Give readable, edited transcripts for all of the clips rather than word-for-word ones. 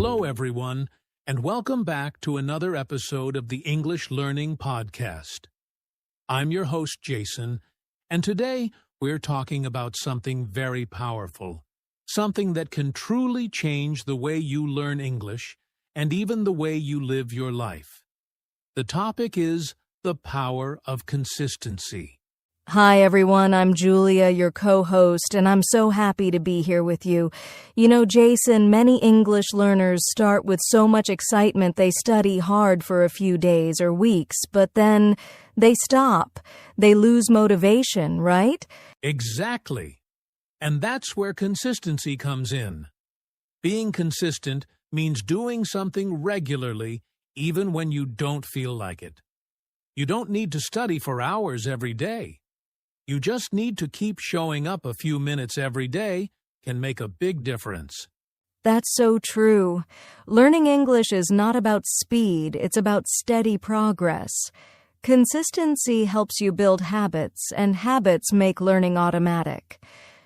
Hello, everyone, and welcome back to another episode of the English Learning Podcast. I'm your host, Jason, and today we're talking about something very powerful, something that can truly change the way you learn English and even the way you live your life. The topic is the power of consistency. Hi, everyone. I'm Julia, your co-host, and I'm so happy to be here with you. You know, Jason, many English learners start with so much excitement they study hard for a few days or weeks, but then they stop. They lose motivation, right? Exactly. And that's where consistency comes in. Being consistent means doing something regularly, even when you don't feel like it. You don't need to study for hours every day. You just need to keep showing up a few minutes every day can make a big difference. That's so true. Learning English is not about speed, it's about steady progress. Consistency helps you build habits, and habits make learning automatic.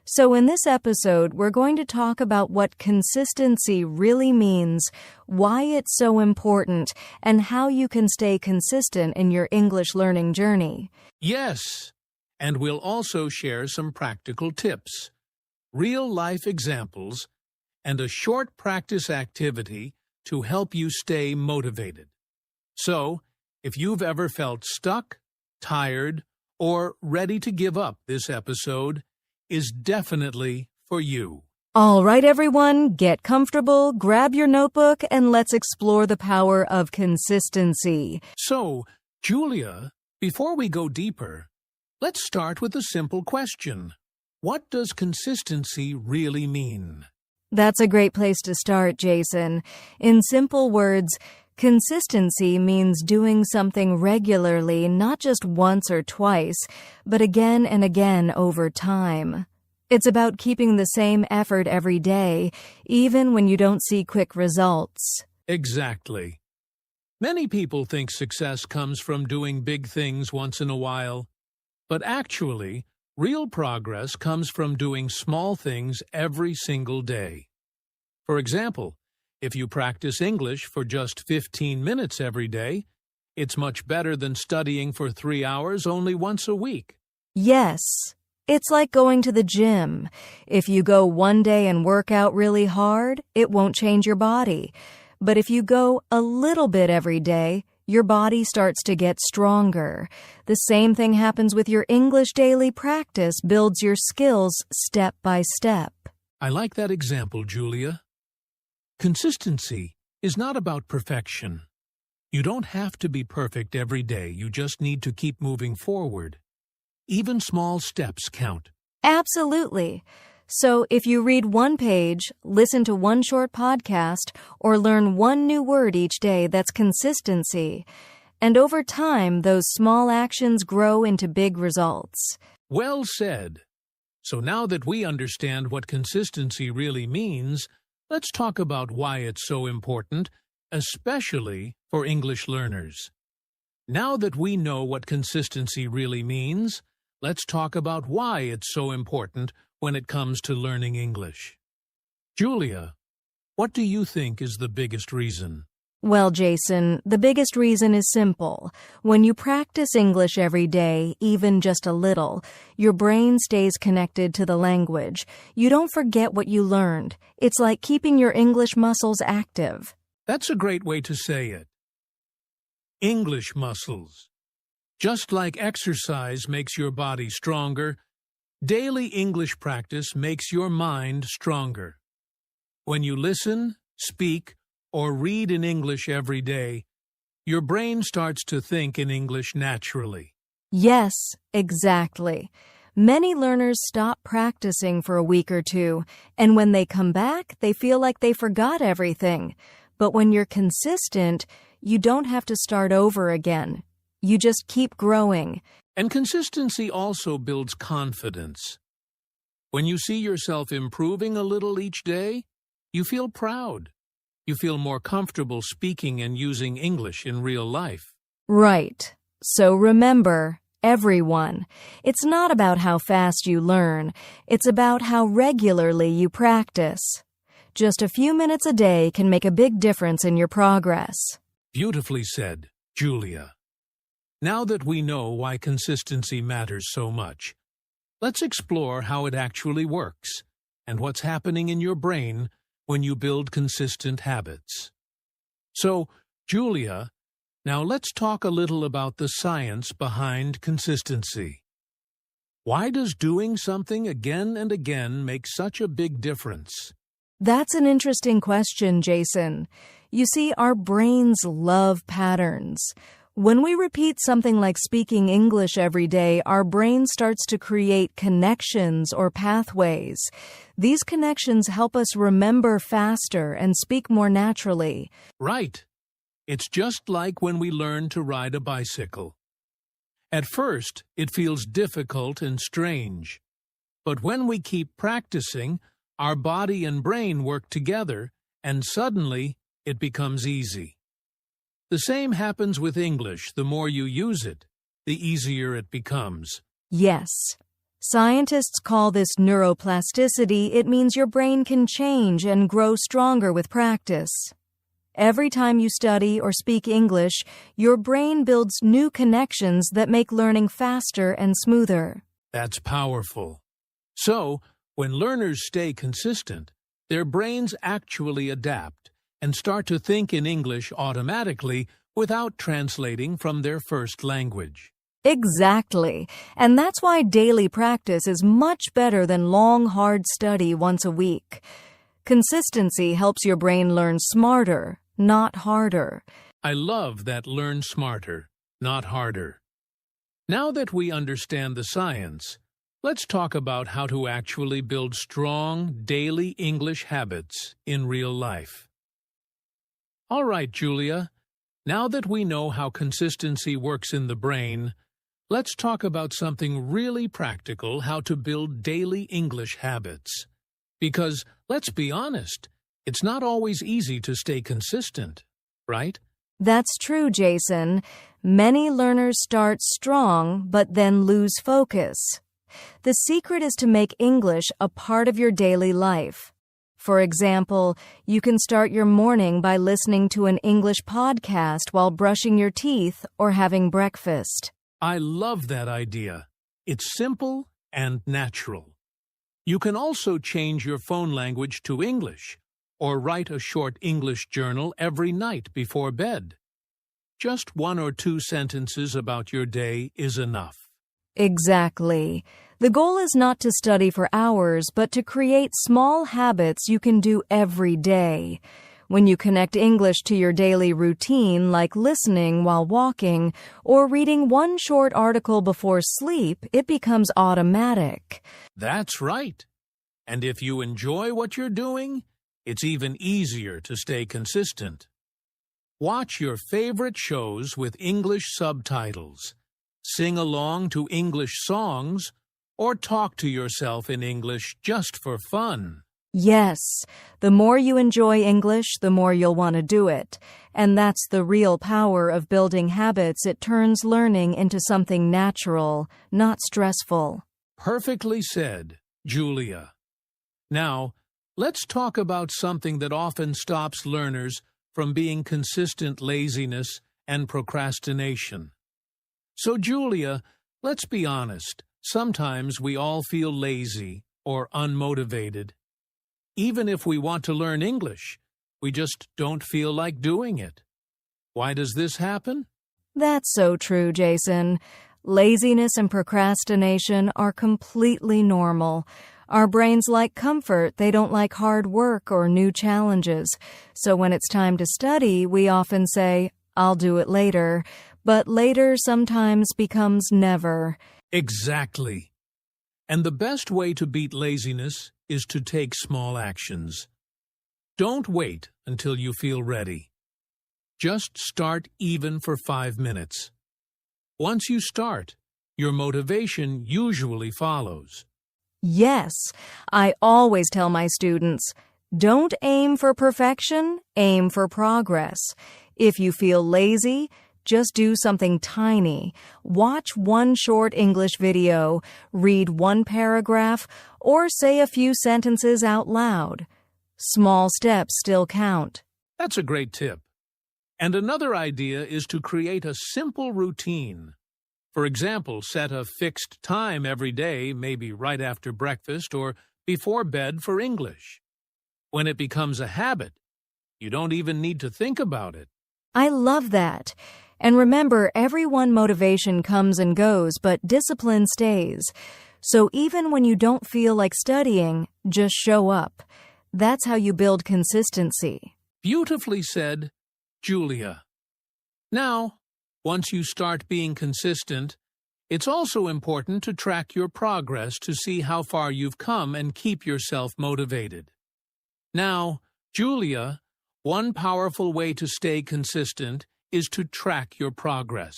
So in this episode, we're going to talk about what consistency really means, why it's so important, and how you can stay consistent in your English learning journey. Yes, and we'll also share some practical tips, real-life examples, and a short practice activity to help you stay motivated. So, if you've ever felt stuck, tired, or ready to give up, this episode is definitely for you. All right, everyone, get comfortable, grab your notebook, and let's explore the power of consistency. So, Julia, before we go deeper, let's start with a simple question. What does consistency really mean? That's a great place to start, Jason. In simple words, consistency means doing something regularly, not just once or twice, but again and again over time. It's about keeping the same effort every day, even when you don't see quick results. Exactly. Many people think success comes from doing big things once in a while. But actually, real progress comes from doing small things every single day. For example, if you practice English for just 15 minutes every day, it's much better than studying for 3 hours only once a week. Yes, it's like going to the gym. If you go one day and work out really hard, it won't change your body. But if you go a little bit every day, your body starts to get stronger. The same thing happens with your English daily practice, builds your skills step by step. I like that example, Julia. Consistency is not about perfection. You don't have to be perfect every day, you just need to keep moving forward. Even small steps count. Absolutely. So if you read one page, listen to one short podcast, or learn one new word each day, that's consistency. And over time, those small actions grow into big results. Well said. So now that we understand what consistency really means, let's talk about why it's so important, especially for English learners. Now that we know what consistency really means, let's talk about why it's so important when it comes to learning English. Julia, what do you think is the biggest reason? Well, Jason, the biggest reason is simple. When you practice English every day, even just a little, your brain stays connected to the language. You don't forget what you learned. It's like keeping your English muscles active. That's a great way to say it. English muscles. Just like exercise makes your body stronger, daily English practice makes your mind stronger. When you listen, speak, or read in English every day, your brain starts to think in English naturally. Yes, exactly. Many learners stop practicing for a week or two, and when they come back, they feel like they forgot everything. But when you're consistent, you don't have to start over again. You just keep growing. And consistency also builds confidence. When you see yourself improving a little each day, you feel proud. You feel more comfortable speaking and using English in real life. Right. So remember, everyone, it's not about how fast you learn. It's about how regularly you practice. Just a few minutes a day can make a big difference in your progress. Beautifully said, Julia. Now that we know why consistency matters so much, let's explore how it actually works and what's happening in your brain when you build consistent habits. So, Julia, now let's talk a little about the science behind consistency. Why does doing something again and again make such a big difference? That's an interesting question, Jason. You see, our brains love patterns. When we repeat something like speaking English every day, our brain starts to create connections or pathways. These connections help us remember faster and speak more naturally. Right. It's just like when we learn to ride a bicycle. At first, it feels difficult and strange. But when we keep practicing, our body and brain work together, and suddenly it becomes easy. The same happens with English. The more you use it, the easier it becomes. Yes. Scientists call this neuroplasticity. It means your brain can change and grow stronger with practice. Every time you study or speak English, your brain builds new connections that make learning faster and smoother. That's powerful. So, when learners stay consistent, their brains actually adapt and start to think in English automatically without translating from their first language. Exactly. And that's why daily practice is much better than long, hard study once a week. Consistency helps your brain learn smarter, not harder. I love that learn smarter, not harder. Now that we understand the science, let's talk about how to actually build strong, daily English habits in real life. All right, Julia, now that we know how consistency works in the brain, let's talk about something really practical, how to build daily English habits. Because, let's be honest, it's not always easy to stay consistent, right? That's true, Jason. Many learners start strong, but then lose focus. The secret is to make English a part of your daily life. For example, you can start your morning by listening to an English podcast while brushing your teeth or having breakfast. I love that idea. It's simple and natural. You can also change your phone language to English or write a short English journal every night before bed. Just 1 or 2 sentences about your day is enough. Exactly. The goal is not to study for hours, but to create small habits you can do every day. When you connect English to your daily routine, like listening while walking or reading one short article before sleep, it becomes automatic. That's right. And if you enjoy what you're doing, it's even easier to stay consistent. Watch your favorite shows with English subtitles. Sing along to English songs, or talk to yourself in English just for fun. Yes, the more you enjoy English, the more you'll want to do it. And that's the real power of building habits. It turns learning into something natural, not stressful. Perfectly said, Julia. Now, let's talk about something that often stops learners from being consistent: laziness and procrastination. So, Julia, let's be honest. Sometimes we all feel lazy or unmotivated. Even if we want to learn English, we just don't feel like doing it. Why does this happen? That's so true, Jason. Laziness and procrastination are completely normal. Our brains like comfort. They don't like hard work or new challenges. So when it's time to study, we often say, "I'll do it later." But later sometimes becomes never. Exactly. And the best way to beat laziness is to take small actions. Don't wait until you feel ready. Just start even for 5 minutes. Once you start, your motivation usually follows. Yes, I always tell my students, don't aim for perfection, aim for progress. If you feel lazy, just do something tiny. Watch one short English video, read one paragraph, or say a few sentences out loud. Small steps still count. That's a great tip. And another idea is to create a simple routine. For example, set a fixed time every day, maybe right after breakfast or before bed for English. When it becomes a habit, you don't even need to think about it. I love that. And remember, everyone motivation comes and goes, but discipline stays. So even when you don't feel like studying, just show up. That's how you build consistency. Beautifully said, Julia. Now, once you start being consistent, it's also important to track your progress to see how far you've come and keep yourself motivated. Now, Julia, one powerful way to stay consistent is to track your progress.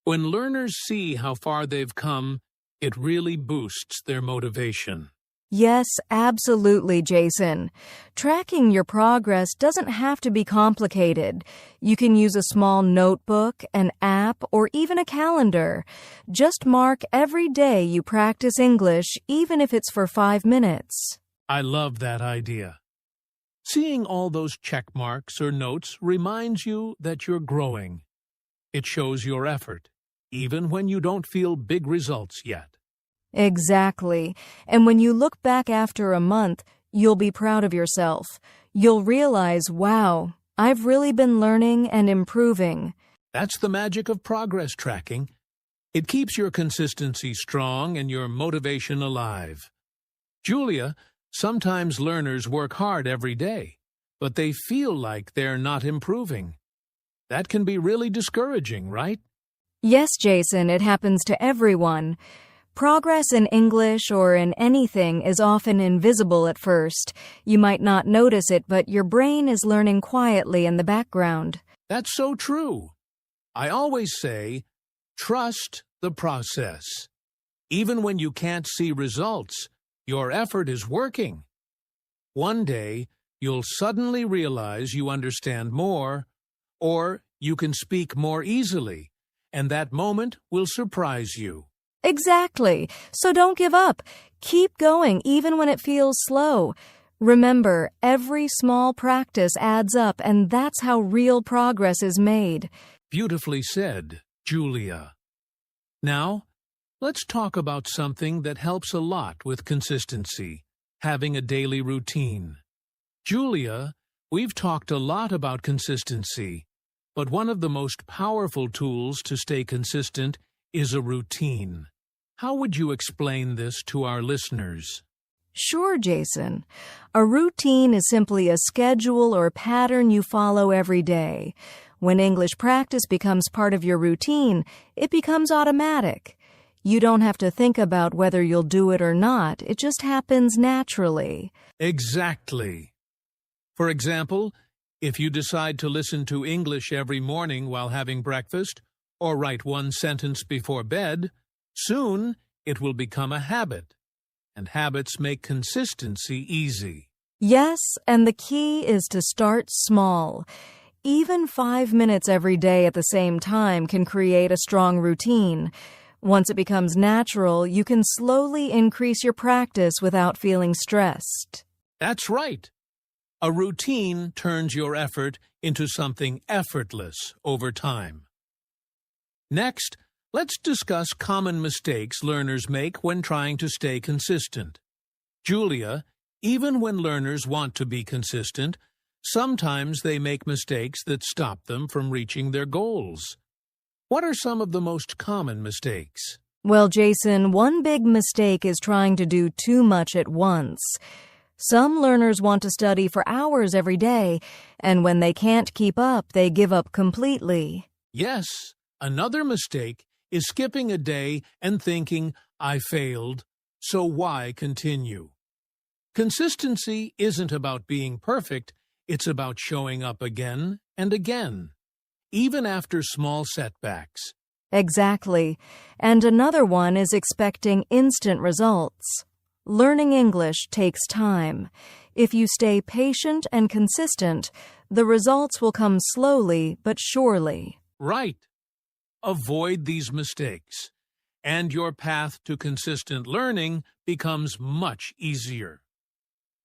When learners see how far they've come, it really boosts their motivation. Yes, absolutely, Jason. Tracking your progress doesn't have to be complicated. You can use a small notebook, an app, or even a calendar. Just mark every day you practice English, even if it's for 5 minutes. I love that idea. Seeing all those check marks or notes reminds you that you're growing. It shows your effort, even when you don't feel big results yet. Exactly. And when you look back after a month, you'll be proud of yourself. You'll realize, wow, I've really been learning and improving. That's the magic of progress tracking. It keeps your consistency strong and your motivation alive. Julia, sometimes learners work hard every day, but they feel like they're not improving. That can be really discouraging, right? Yes, Jason, it happens to everyone. Progress in English or in anything is often invisible at first. You might not notice it, but your brain is learning quietly in the background. That's so true. I always say, trust the process. Even when you can't see results, your effort is working. One day, you'll suddenly realize you understand more, or you can speak more easily, and that moment will surprise you. Exactly. So don't give up. Keep going even when it feels slow. Remember, every small practice adds up, and that's how real progress is made. Beautifully said, Julia. Now, let's talk about something that helps a lot with consistency, having a daily routine. Julia, we've talked a lot about consistency, but one of the most powerful tools to stay consistent is a routine. How would you explain this to our listeners? Sure, Jason. A routine is simply a schedule or pattern you follow every day. When English practice becomes part of your routine, it becomes automatic. You don't have to think about whether you'll do it or not. It just happens naturally. Exactly. For example, if you decide to listen to English every morning while having breakfast, or write one sentence before bed, soon it will become a habit. And habits make consistency easy. Yes, and the key is to start small. Even 5 minutes every day at the same time can create a strong routine. Once it becomes natural, you can slowly increase your practice without feeling stressed. That's right. A routine turns your effort into something effortless over time. Next, let's discuss common mistakes learners make when trying to stay consistent. Julia, even when learners want to be consistent, sometimes they make mistakes that stop them from reaching their goals. What are some of the most common mistakes? Well, Jason, one big mistake is trying to do too much at once. Some learners want to study for hours every day, and when they can't keep up, they give up completely. Yes, another mistake is skipping a day and thinking, I failed, so why continue? Consistency isn't about being perfect, it's about showing up again and again, even after small setbacks. Exactly. And another one is expecting instant results. Learning English takes time. If you stay patient and consistent, the results will come slowly but surely. Right. Avoid these mistakes, and your path to consistent learning becomes much easier.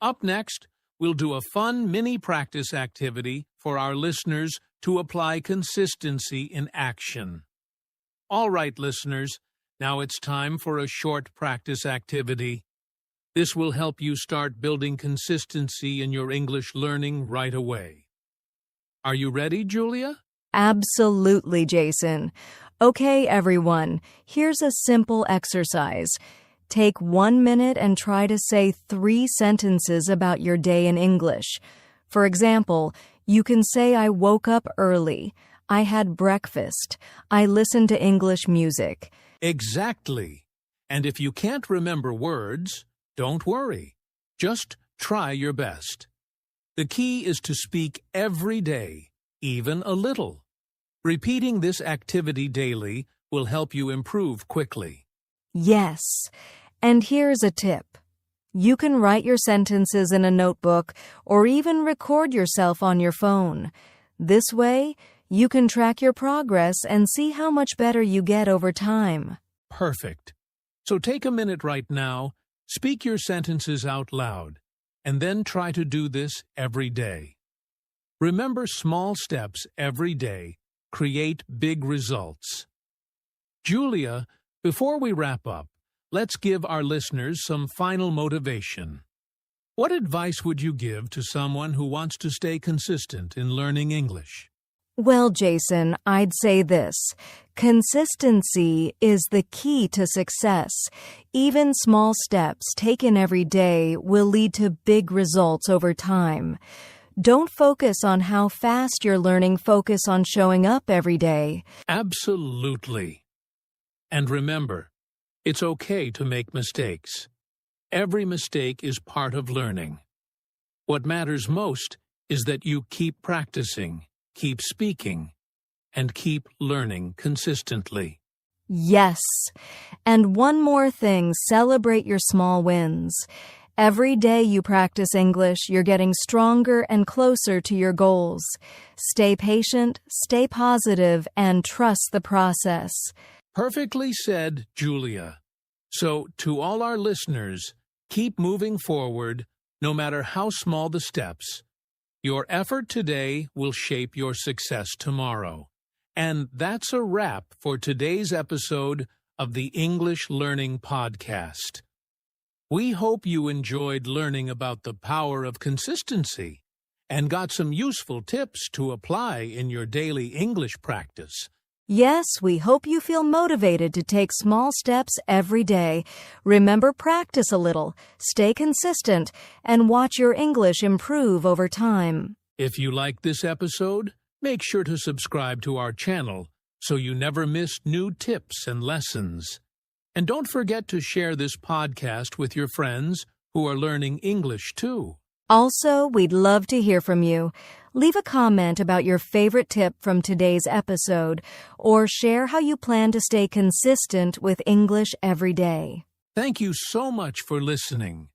Up next, we'll do a fun mini practice activity for our listeners to apply consistency in action. All right, listeners, now it's time for a short practice activity. This will help you start building consistency in your English learning right away. Are you ready, Julia? Absolutely, Jason. Okay, everyone, here's a simple exercise. Take 1 minute and try to say 3 sentences about your day in English. For example, you can say, I woke up early, I had breakfast, I listened to English music. Exactly. And if you can't remember words, don't worry. Just try your best. The key is to speak every day, even a little. Repeating this activity daily will help you improve quickly. Yes. And here's a tip. You can write your sentences in a notebook or even record yourself on your phone. This way, you can track your progress and see how much better you get over time. Perfect. So take a minute right now, speak your sentences out loud, and then try to do this every day. Remember, small steps every day create big results. Julia, before we wrap up, let's give our listeners some final motivation. What advice would you give to someone who wants to stay consistent in learning English? Well, Jason, I'd say this. Consistency is the key to success. Even small steps taken every day will lead to big results over time. Don't focus on how fast you're learning, focus on showing up every day. Absolutely. And remember, it's okay to make mistakes. Every mistake is part of learning. What matters most is that you keep practicing, keep speaking, and keep learning consistently. Yes. And one more thing, celebrate your small wins. Every day you practice English, you're getting stronger and closer to your goals. Stay patient, stay positive, and trust the process. Perfectly said, Julia. So, to all our listeners, keep moving forward, no matter how small the steps. Your effort today will shape your success tomorrow. And that's a wrap for today's episode of the English Learning Podcast. We hope you enjoyed learning about the power of consistency and got some useful tips to apply in your daily English practice. Yes, we hope you feel motivated to take small steps every day. Remember, practice a little, stay consistent, and watch your English improve over time. If you liked this episode, make sure to subscribe to our channel so you never miss new tips and lessons. And don't forget to share this podcast with your friends who are learning English too. Also, we'd love to hear from you. Leave a comment about your favorite tip from today's episode, or share how you plan to stay consistent with English every day. Thank you so much for listening.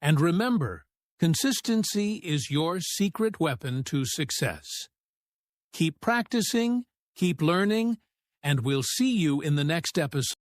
And remember, consistency is your secret weapon to success. Keep practicing, keep learning, and we'll see you in the next episode.